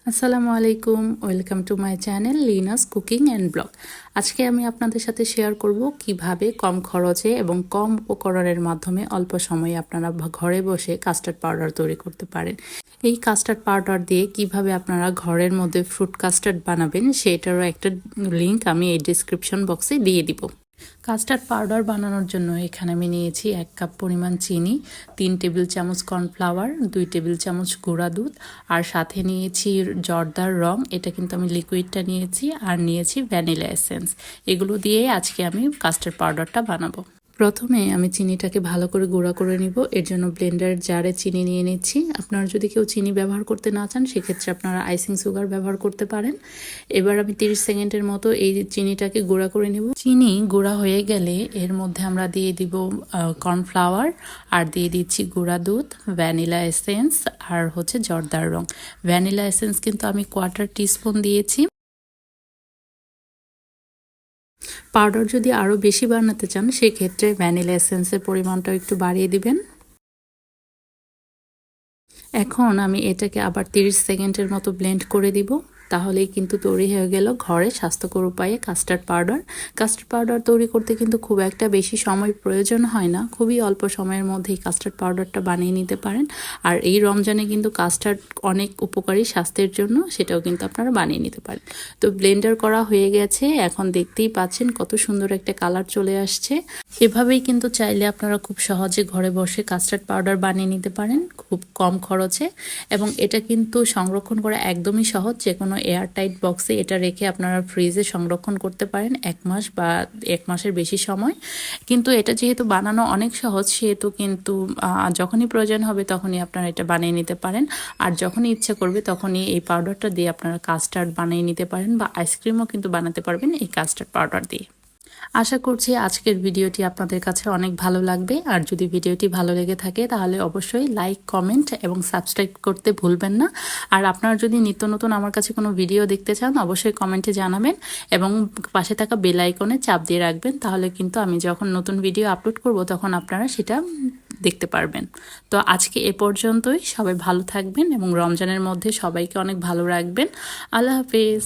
আসসালামু আলাইকুম, welcome to my channel Lina's cooking and blog. আজকে আমি আপনাদের সাথে শেয়ার করব কিভাবে কম খরচে এবং কম উপকরণের মাধ্যমে অল্প সময়ে আপনারা ঘরে বসে কাস্টার্ড পাউডার তৈরি করতে পারেন। এই কাস্টার্ড পাউডার দিয়ে কিভাবে আপনারা ঘরের মধ্যে ফ্রুট কাস্টার্ড বানাবেন সেটারও একটা লিংক আমি এই ডিসক্রিপশন বক্সে দিয়ে দিব। কাস্টার্ড পাউডার বানানোর জন্য এখানে আমি নিয়েছি 1 কাপ পরিমাণ চিনি, 3 টেবিল চামচ কর্নফ্লাওয়ার, 2 টেবিল চামচ গুঁড়া দুধ, আর সাথে নিয়েছি জর্দার রং, এটা কিন্তু আমি লিকুইডটা নিয়েছি, আর নিয়েছি ভ্যানিলা এসেন্স। এগুলো দিয়ে আজকে আমি কাস্টার্ড পাউডারটা বানাবো। প্রথমে আমি চিনিটাকে ভালো করে গুঁড়া করে নিব। এর জন্য ব্লেন্ডার জারে চিনি নিয়ে নিচ্ছি। আপনারা যদি কেউ চিনি ব্যবহার করতে না চান সেক্ষেত্রে আপনারা আইসিং সুগার ব্যবহার করতে পারেন। এবার আমি 30 সেকেন্ডের মতো এই চিনিটাকে গুঁড়া করে নিব। চিনি গুঁড়া হয়ে গেলে এর মধ্যে আমরা দিয়ে দিব কর্নফ্লাওয়ার, আর দিয়ে দিচ্ছি গুঁড়া দুধ, ভ্যানিলা এসেন্স, আর হচ্ছে জর্দার রং। ভ্যানিলা এসেন্স কিন্তু আমি 1/4 টিস্পুন দিয়েছি। পাউডার যদি আরও বেশি বানাতে চান সেক্ষেত্রে ভ্যানিলা এসেন্সের পরিমাণটাও একটু বাড়িয়ে দিবেন। এখন আমি এটাকে আবার 30 সেকেন্ডের মতো ব্লেন্ড করে দিব। তাহলেই কিন্তু তৈরি হয়ে গেল ঘরে স্বাস্থ্যকর উপায়ে কাস্টার্ড পাউডার। কাস্টার্ড পাউডার তৈরি করতে কিন্তু খুব একটা বেশি সময় প্রয়োজন হয় না, খুবই অল্প সময়ের মধ্যেই কাস্টার্ড পাউডারটা বানিয়ে নিতে পারেন। আর এই রমজানে কিন্তু কাস্টার্ড অনেক উপকারী স্বাস্থ্যের জন্য, সেটাও কিন্তু আপনারা বানিয়ে নিতে পারেন। তো ব্লেন্ডার করা হয়ে গেছে, এখন দেখতেই পাচ্ছেন কত সুন্দর একটা কালার চলে আসছে। এভাবেই কিন্তু চাইলে আপনারা খুব সহজে ঘরে বসে কাস্টার্ড পাউডার বানিয়ে নিতে পারেন খুব কম খরচে। এবং এটা কিন্তু সংরক্ষণ করা একদমই সহজ। যে কোনো এয়ারটাইট বক্সে এটা রেখে আপনারা ফ্রিজে সংরক্ষণ করতে পারেন 1 মাস বা 1 মাসের বেশি সময়। কিন্তু এটা যেহেতু বানানো অনেক সহজ, সেহেতু কিন্তু যখনই প্রয়োজন হবে তখনই আপনারা এটা বানিয়ে নিতে পারেন। আর যখনই ইচ্ছা করবে তখনই এই পাউডারটা দিয়ে আপনারা কাস্টার্ড বানিয়ে নিতে পারেন, বা আইসক্রিমও কিন্তু বানাতে পারবেন এই কাস্টার্ড পাউডার দিয়ে। আশা করছি আজকের ভিডিওটি আপনাদের কাছে অনেক ভালো লাগবে। আর যদি ভিডিওটি ভালো লেগে থাকে তাহলে অবশ্যই লাইক, কমেন্ট এবং সাবস্ক্রাইব করতে ভুলবেন না। আর আপনারা যদি নিত্য নতুন আমার কাছে কোনো ভিডিও দেখতে চান অবশ্যই কমেন্টে জানাবেন, এবং পাশে থাকা বেল আইকনে চাপ দিয়ে রাখবেন। তাহলে কিন্তু আমি যখন নতুন ভিডিও আপলোড করব তখন আপনারা সেটা দেখতে পারবেন। তো আজকে এ পর্যন্তই। সবাই ভালো থাকবেন এবং রমজানের মধ্যে সবাইকে অনেক ভালো রাখবেন। আল্লাহ হাফেজ।